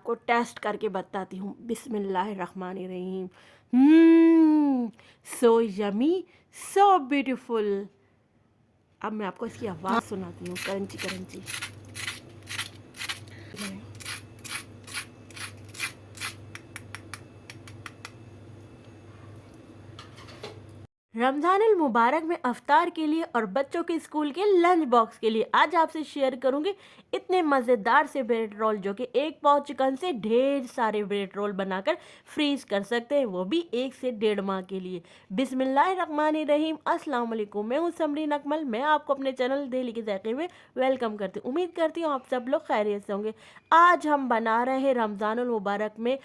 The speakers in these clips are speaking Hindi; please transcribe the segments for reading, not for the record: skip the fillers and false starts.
आपको टेस्ट करके बताती हूँ। बिस्मिल्लाहिर्रहमानिर्रहीम। So yummy, so beautiful. अब मैं आपको इसकी आवाज़ सुनाती हूँ, क्रंची क्रंची। रमज़ानुल मुबारक में अफ्तार के लिए और बच्चों के स्कूल के लंच बॉक्स के लिए आज आपसे शेयर करूंगी इतने मज़ेदार से ब्रेड रोल, जो कि एक पाव चिकन से ढेर सारे ब्रेड रोल बनाकर फ्रीज कर सकते हैं, वो भी 1 से 1.5 माह के लिए। बिस्मिल्लाहिर्रहमानिर्रहीम। अस्सलाम वालेकुम, मैं हूँ समरीन अकमल। मैं आपको अपने चैनल दिल्ली के जायके में वेलकम करती हूँ। उम्मीद करती हूँ आप सब लोग खैरियत से होंगे। आज हम बना रहे हैं रमज़ानुल मुबारक में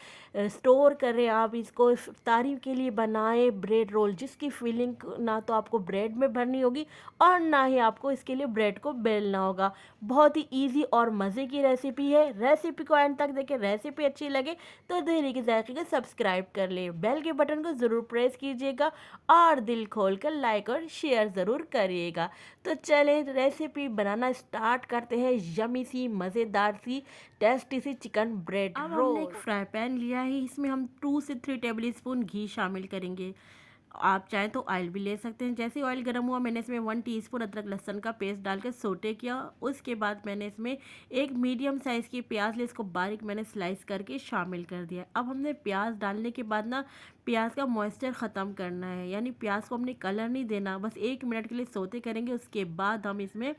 स्टोर करें आप इसको इफ्तारी के लिए बनाए ब्रेड रोल, जिसकी फीलिंग ना तो आपको ब्रेड में भरनी होगी और ना ही आपको इसके लिए ब्रेड को बेलना होगा। बहुत ही इजी और मज़े की रेसिपी है। रेसिपी को एंड तक देखें। रेसिपी अच्छी लगे तो दिल्ली के जायके को सब्सक्राइब कर ले, बेल के बटन को ज़रूर प्रेस कीजिएगा और दिल खोल कर लाइक और शेयर ज़रूर करिएगा। तो चलें रेसिपी बनाना स्टार्ट करते हैं। यमी सी मज़ेदार सी टेस्टी सी चिकन ब्रेड रोल। अब हमने एक फ्राई पैन लिया है, इसमें हम 2 से 3 टेबल स्पून घी शामिल करेंगे। आप चाहें तो ऑयल भी ले सकते हैं। जैसे ऑयल गर्म हुआ, मैंने इसमें 1 टीस्पून अदरक लहसुन का पेस्ट डालकर सोटे किया। उसके बाद मैंने इसमें एक मीडियम साइज़ की प्याज ली, इसको बारीक मैंने स्लाइस करके शामिल कर दिया। अब हमने प्याज डालने के बाद ना प्याज का मॉइस्चर ख़त्म करना है, यानी प्याज को हमने कलर नहीं देना, बस 1 मिनट के लिए सोते करेंगे। उसके बाद हम इसमें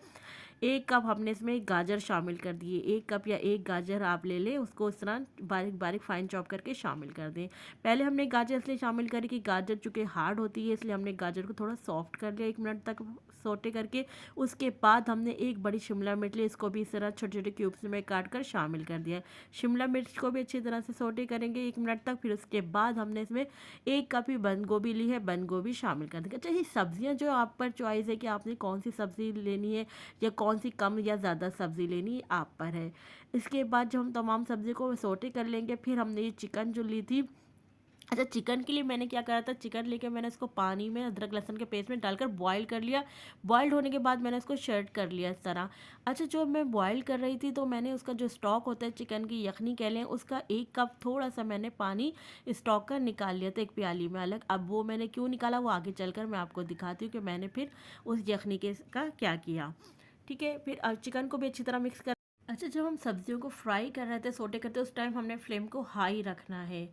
1 कप हमने इसमें गाजर शामिल कर दिए। 1 कप या 1 गाजर आप ले लें, उसको इस तरह बारीक बारीक फाइन चॉप करके शामिल कर दें। पहले हमने गाजर इसलिए शामिल करी कि गाजर चूँकि हार्ड होती है, इसलिए हमने गाजर को थोड़ा सॉफ्ट कर लिया 1 मिनट तक सोटे करके। उसके बाद हमने एक बड़ी शिमला मिर्च ली, इसको भी इस तरह छोटे छोटे क्यूब्स में काट कर शामिल कर दिया। शिमला मिर्च को भी अच्छी तरह से सोटे करेंगे 1 मिनट तक। फिर उसके बाद हमने इसमें 1 कप ही बंद गोभी ली है, बंद गोभी शामिल कर देंगे। अच्छा, ये सब्जियां जो आप पर चॉइस है कि आपने कौन सी सब्ज़ी लेनी है या कौन सी कम या ज़्यादा सब्ज़ी लेनी आप पर है। इसके बाद जो हम तमाम सब्ज़ी को सोटे कर लेंगे, फिर हमने ये चिकन जो ली थी। अच्छा, चिकन के लिए मैंने क्या करा था, चिकन लेके मैंने इसको पानी में अदरक लहसुन के पेस्ट में डालकर बॉईल कर लिया। बॉइल्ड होने के बाद मैंने इसको शर्ट कर लिया इस तरह। अच्छा, जो मैं बॉईल कर रही थी तो मैंने उसका जो स्टॉक होता है, चिकन की यखनी कह लें, उसका 1 कप थोड़ा सा मैंने पानी स्टॉक का निकाल लिया था एक प्याली में अलग। अब वो मैंने क्यों निकाला वो आगे चलकर मैं आपको दिखाती हूँ कि मैंने फिर उस यखनी के का क्या किया। ठीक है, फिर चिकन को भी अच्छी तरह मिक्स कर। अच्छा, जब हम सब्जियों को फ्राई कर रहे थे, सोटे करते, उस टाइम हमने फ्लेम को हाई रखना है।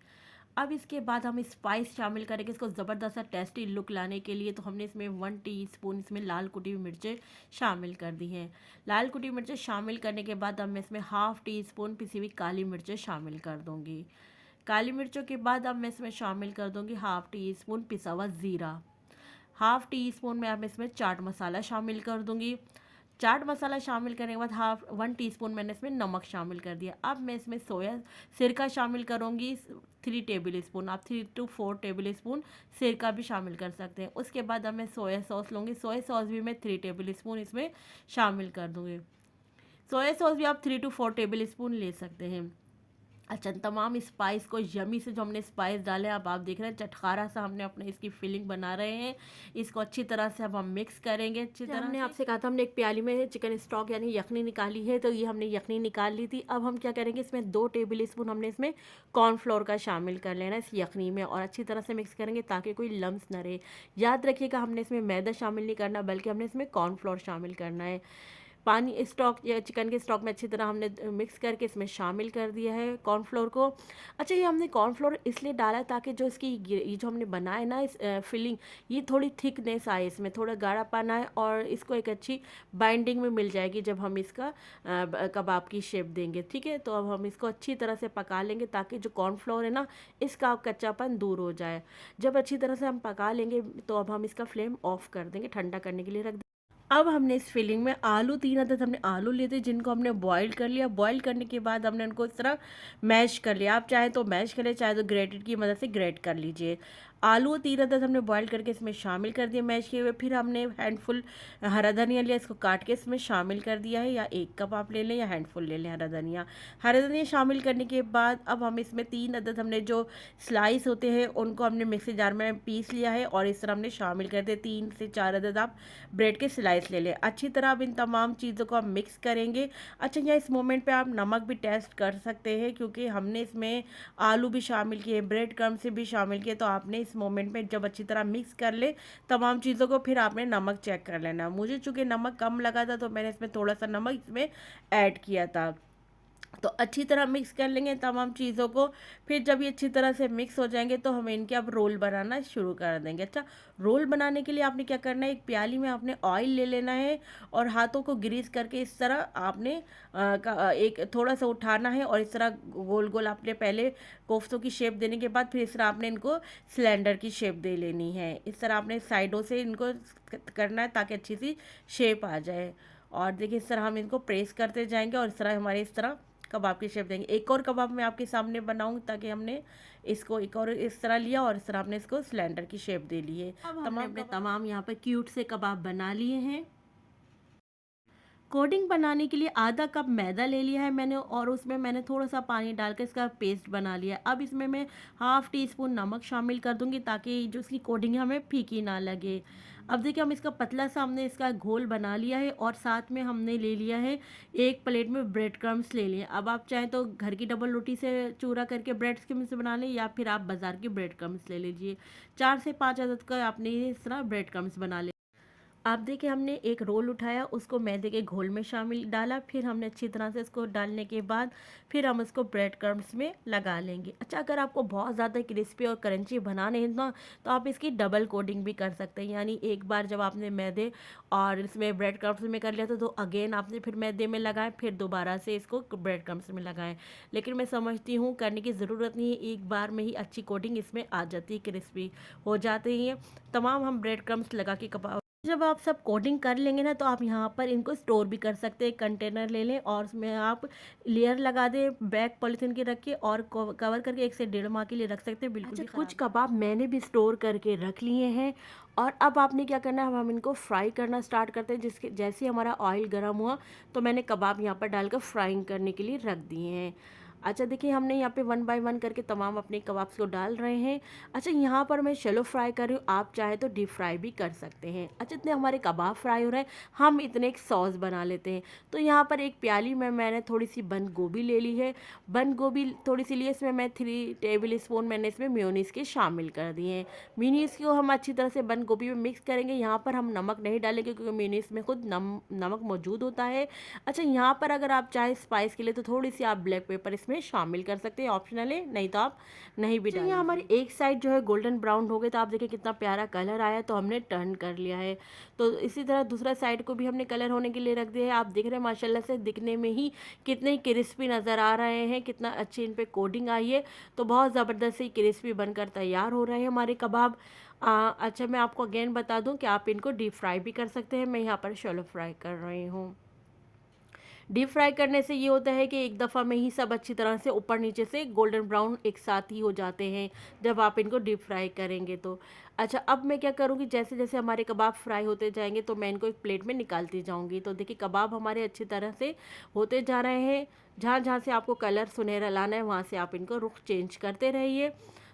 अब इसके बाद हम स्पाइस शामिल करेंगे इसको ज़बरदस्त सा टेस्टी लुक लाने के लिए। तो हमने इसमें 1 टीस्पून इसमें लाल कुटी हुई मिर्चें शामिल कर दी हैं। लाल कुटी मिर्चें शामिल करने के बाद अब मैं इसमें 1/2 टीस्पून पिसी हुई काली मिर्चें शामिल कर दूँगी। काली मिर्चों के बाद अब मैं इसमें शामिल कर दूँगी 1/2 टीस्पून पिसा हुआ ज़ीरा। 1/2 टीस्पून में अब इसमें चाट मसाला शामिल कर दूँगी। चाट मसाला शामिल करने के बाद 1 टीस्पून मैंने इसमें नमक शामिल कर दिया। अब मैं इसमें सोया सिरका शामिल करूँगी 3 टेबल स्पून। आप 3 to 4 टेबल स्पून सिरका भी शामिल कर सकते हैं। उसके बाद अब मैं सोया सॉस लूँगी। सोया सॉस भी मैं 3 टेबल स्पून इसमें शामिल कर दूँगी। सोया सॉस भी आप 3 to 4 टेबल स्पून ले सकते हैं। अच्छा, तमाम स्पाइस को यमी से जो हमने स्पाइस डाले, अब आप देख रहे हैं चटखारा सा हमने अपने इसकी फिलिंग बना रहे हैं। इसको अच्छी तरह से अब हम मिक्स करेंगे अच्छी तरह हमने आपसे कहा था हमने एक प्याली में चिकन स्टॉक यानी यखनी निकाली है, तो ये हमने यखनी निकाल ली थी। अब हम क्या करेंगे, इसमें 2 टेबल स्पून हमने इसमें कॉर्नफ्लोर का शामिल कर लेना इस यखनी में और अच्छी तरह से मिक्स करेंगे ताकि कोई लम्स न रहे। याद रखिएगा, हमने इसमें मैदा शामिल नहीं करना, बल्कि हमने इसमें कॉर्नफ्लोर शामिल करना है। पानी स्टॉक या चिकन के स्टॉक में अच्छी तरह हमने मिक्स करके इसमें शामिल कर दिया है कॉर्नफ्लोर को। अच्छा, ये हमने कॉर्नफ्लोर इसलिए डाला है ताकि जो इसकी ये जो हमने बनाया है ना इस फिलिंग, ये थोड़ी थिकनेस आए, इसमें थोड़ा गाढ़ापन आए और इसको एक अच्छी बाइंडिंग में मिल जाएगी जब हम इसका कबाब की शेप देंगे। ठीक है, तो अब हम इसको अच्छी तरह से पका लेंगे ताकि जो कॉर्नफ्लोर है ना, इसका कच्चापन दूर हो जाए। जब अच्छी तरह से हम पका लेंगे तो अब हम इसका फ्लेम ऑफ कर देंगे, ठंडा करने के लिए रख। अब हमने इस फिलिंग में आलू 3 अदद हमने आलू लिए थे, जिनको हमने बॉईल कर लिया। बॉईल करने के बाद हमने उनको इस तरह मैश कर लिया। आप चाहे तो मैश कर ले, चाहे तो ग्रेटेड की मदद से ग्रेट कर लीजिए। आलू 3 अदद हमने बॉईल करके इसमें शामिल कर दिए मैश किए हुए। फिर हमने हैंडफुल हरा धनिया लिया, इसको काट के इसमें शामिल कर दिया है, या 1 कप आप ले लें या हैंडफुल ले लें हरा धनिया। हरा धनिया शामिल करने के बाद अब हम इसमें 3 अदद हमने जो स्लाइस होते हैं उनको हमने मिक्सी जार में पीस लिया है और इस तरह हमने शामिल कर दिया। 3 से 4 अदद आप ब्रेड के स्लाइस ले लें। अच्छी तरह अब इन तमाम चीज़ों को हम मिक्स करेंगे। अच्छा, यहाँ इस मोमेंट पे आप नमक भी टेस्ट कर सकते हैं, क्योंकि हमने इसमें आलू भी शामिल किए, ब्रेड क्रम्ब से भी शामिल किए, तो आपने इस मोमेंट में जब अच्छी तरह मिक्स कर ले तमाम चीज़ों को, फिर आपने नमक चेक कर लेना। मुझे चूँकि नमक कम लगा था तो मैंने इसमें थोड़ा सा नमक इसमें ऐड किया था। तो अच्छी तरह मिक्स कर लेंगे तमाम चीज़ों को। फिर जब ये अच्छी तरह से मिक्स हो जाएंगे तो हम इनके अब रोल बनाना शुरू कर देंगे। अच्छा, रोल बनाने के लिए आपने क्या करना है, एक प्याली में आपने ऑयल ले लेना है और हाथों को ग्रीस करके इस तरह आपने एक थोड़ा सा उठाना है और इस तरह गोल गोल आपने पहले कोफ्तों की शेप देने के बाद फिर इस तरह आपने इनको सिलेंडर की शेप दे लेनी है। इस तरह आपने साइडों से इनको करना है ताकि अच्छी सी शेप आ जाए। और देखिए इस तरह हम इनको प्रेस करते जाएंगे और इस तरह हमारे इस तरह कबाब की शेप देंगे। एक और कबाब मैं आपके सामने बनाऊँ, ताकि हमने इसको एक और इस तरह लिया और इस तरह हमने इसको सिलेंडर की शेप दे ली है। अब हमने अपने तमाम यहाँ पर क्यूट से कबाब बना लिए हैं। कोडिंग बनाने के लिए आधा कप मैदा ले लिया है मैंने और उसमें मैंने थोड़ा सा पानी डालकर इसका पेस्ट बना लिया। अब इसमें मैं हाफ़ टी स्पून नमक शामिल कर दूंगी ताकि जो इसकी कोडिंग है हमें फीकी ना लगे। अब देखिए हम इसका पतला सा हमने इसका घोल बना लिया है और साथ में हमने ले लिया है एक प्लेट में ब्रेड क्रम्स ले लिए। अब आप चाहें तो घर की डबल रोटी से चूरा करके ब्रेड क्रम्स से बना लें या फिर आप बाज़ार की ब्रेड क्रम्स ले लीजिए। 4 से 5 अदद का आपने इस तरह ब्रेड क्रम्स बना ले। आप देखिए हमने एक रोल उठाया, उसको मैदे के घोल में शामिल डाला, फिर हमने अच्छी तरह से इसको डालने के बाद फिर हम इसको ब्रेड क्रम्स में लगा लेंगे। अच्छा, अगर आपको बहुत ज़्यादा क्रिस्पी और क्रंची बनाने हैं ना तो आप इसकी डबल कोटिंग भी कर सकते हैं। यानी एक बार जब आपने मैदे और इसमें ब्रेड क्रम्स में कर लिया था तो अगेन आपने फिर मैदे में लगाएं, फिर दोबारा से इसको ब्रेड क्रम्स में लगाएं। लेकिन मैं समझती हूँ करने की ज़रूरत नहीं है, एक बार में ही अच्छी कोटिंग इसमें आ जाती है, क्रिस्पी हो जाते हैं। तमाम हम ब्रेड क्रम्स लगा के कबाब जब आप सब कोटिंग कर लेंगे ना तो आप यहाँ पर इनको स्टोर भी कर सकते हैं। कंटेनर ले लें और उसमें आप लेयर लगा दें बैग पॉलीथीन के रख के और कवर करके 1 से 1.5 माह के लिए रख सकते हैं। बिल्कुल अच्छा, कुछ कबाब मैंने भी स्टोर करके रख लिए हैं और अब आपने क्या करना है, हम इनको फ्राई करना स्टार्ट करते हैं। जिसके जैसे ही हमारा ऑयल गर्म हुआ तो मैंने कबाब यहाँ पर डालकर फ्राइंग करने के लिए रख दिए हैं। अच्छा देखिए हमने यहाँ पे 1 बाय 1 करके तमाम अपने कबाब्स को डाल रहे हैं। अच्छा, यहाँ पर मैं शैलो फ्राई कर रही हूँ, आप चाहे तो डीप फ्राई भी कर सकते हैं। अच्छा, इतने हमारे कबाब फ्राई हो रहे हैं, हम इतने एक सॉस बना लेते हैं। तो यहाँ पर एक प्याली में मैंने थोड़ी सी बंद गोभी ले ली है। बंद गोभी थोड़ी सी लिए, इसमें मैं 3 टेबल स्पून मैंने इसमें मेयोनीज़ के शामिल कर दिए हैं। मेयोनीज़ को हम अच्छी तरह से बंद गोभी में मिक्स करेंगे। यहाँ पर हम नमक नहीं डालेंगे क्योंकि मेयोनीज़ में खुद नमक मौजूद होता है। अच्छा, यहाँ पर अगर आप चाहे स्पाइस के लिए तो थोड़ी सी आप ब्लैक पेपर इसमें शामिल कर सकते हैं, ऑप्शनल है, नहीं तो आप नहीं भी डालें। हमारी एक साइड जो है गोल्डन ब्राउन हो गई तो आप देखिए कितना प्यारा कलर आया, तो हमने टर्न कर लिया है। तो इसी तरह दूसरा साइड को भी हमने कलर होने के लिए रख दिया है। आप देख रहे हैं माशाल्लाह से दिखने में ही कितने क्रिस्पी नज़र आ रहे हैं, कितना अच्छी इन पर कोटिंग आई है। तो बहुत ज़बरदस्त ही क्रिस्पी बनकर तैयार हो रहे हैं हमारे कबाब। अच्छा, मैं आपको अगेन बता दूं कि आप इनको डीप फ्राई भी कर सकते हैं। मैं यहाँ पर शैलो फ्राई कर रही हूँ। डीप फ्राई करने से ये होता है कि एक दफ़ा में ही सब अच्छी तरह से ऊपर नीचे से गोल्डन ब्राउन एक साथ ही हो जाते हैं जब आप इनको डीप फ्राई करेंगे तो। अच्छा, अब मैं क्या करूँगी, जैसे जैसे हमारे कबाब फ्राई होते जाएंगे तो मैं इनको एक प्लेट में निकालती जाऊँगी। तो देखिए कबाब हमारे अच्छी तरह से होते जा रहे हैं। जहाँ जहाँ से आपको कलर सुनहरा लाना है वहाँ से आप इनको रुख चेंज करते रहिए।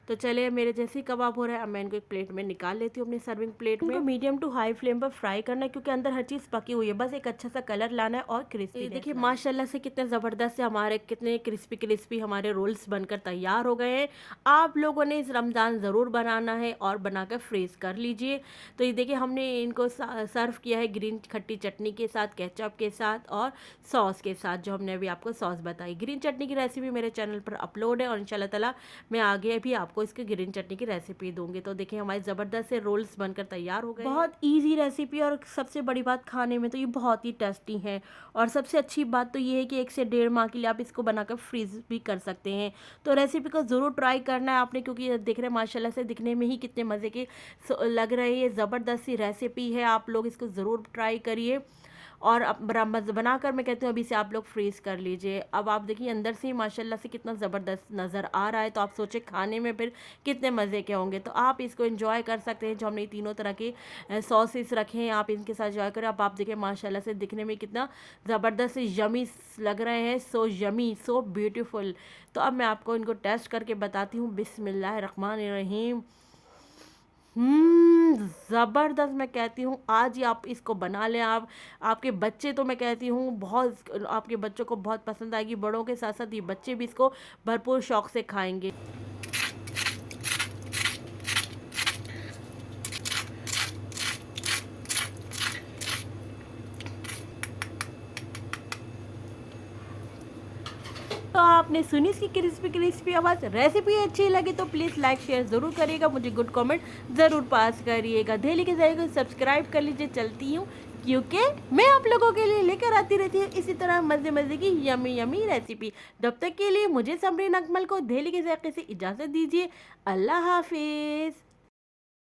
तो चलिए मेरे जैसे ही कबाब हो रहा है, अब मैं इनको एक प्लेट में निकाल लेती हूँ अपनी सर्विंग प्लेट में। मीडियम टू हाई फ्लेम पर फ्राई करना है क्योंकि अंदर हर चीज़ पकी हुई है, बस एक अच्छा सा कलर लाना है और क्रिस्पी। देखिए माशाल्लाह से कितने ज़बरदस्त से हमारे कितने क्रिस्पी क्रिस्पी हमारे रोल्स बनकर तैयार हो गए हैं। आप लोगों ने इस रमज़ान ज़रूर बनाना है और बनाकर फ्रीज़ कर लीजिए। तो ये देखिए हमने इनको सर्व किया है ग्रीन खट्टी चटनी के साथ, केचप के साथ और सॉस के साथ, जो हमने अभी आपको सॉस बताई। ग्रीन चटनी की रेसिपी मेरे चैनल पर अपलोड है और इंशाल्लाह ताला मैं आगे भी आपको इसके ग्रीन चटनी की रेसिपी दूंगी। तो देखिए हमारे ज़बरदस्त से रोल्स बनकर तैयार हो गए। बहुत इजी रेसिपी और सबसे बड़ी बात खाने में तो ये बहुत ही टेस्टी है। और सबसे अच्छी बात तो ये है कि 1 से 1.5 माह के लिए आप इसको बनाकर फ्रीज भी कर सकते हैं। तो रेसिपी को ज़रूर ट्राई करना है आपने, क्योंकि देख रहे हैं माशाल्लाह से दिखने में ही कितने मज़े के लग रहे हैं। ज़बरदस्त सी रेसिपी है, आप लोग इसको ज़रूर ट्राई करिए। और अब बनाकर मैं कहती हूँ अभी से आप लोग फ्रीज़ कर लीजिए। अब आप देखिए अंदर से ही माशाल्लाह से कितना ज़बरदस्त नज़र आ रहा है, तो आप सोचिए खाने में फिर कितने मज़े के होंगे। तो आप इसको एंजॉय कर सकते हैं, जो हमने तीनों तरह के सॉसेस रखे हैं आप इनके साथ एंजॉय करें। अब आप देखिए माशाल्लाह से दिखने में कितना ज़बरदस्त यमी लग रहे हैं, सो यमी, सो ब्यूटीफुल। तो अब मैं आपको इनको टेस्ट करके बताती हूँ। बिस्मिल्लाहिर्रहमानिर्रहीम। ज़बरदस्त मैं कहती हूँ, आज ही आप इसको बना लें। आप आपके बच्चे तो मैं कहती हूँ बहुत, आपके बच्चों को बहुत पसंद आएगी, बड़ों के साथ साथ ये बच्चे भी इसको भरपूर शौक से खाएंगे। तो आपने सुनी इसकी क्रिस्पी क्रिस्पी आवाज़। रेसिपी अच्छी लगी तो प्लीज़ लाइक शेयर ज़रूर करिएगा, मुझे गुड कमेंट ज़रूर पास करिएगा। डेली के ज़रिए को सब्सक्राइब कर लीजिए। चलती हूँ क्योंकि मैं आप लोगों के लिए लेकर आती रहती हूँ इसी तरह मज़े मज़े की यमी यमी रेसिपी। तब तक के लिए मुझे समरीन अकमल को डेली के ज़रिए से इजाज़त दीजिए। अल्लाह हाफिज़।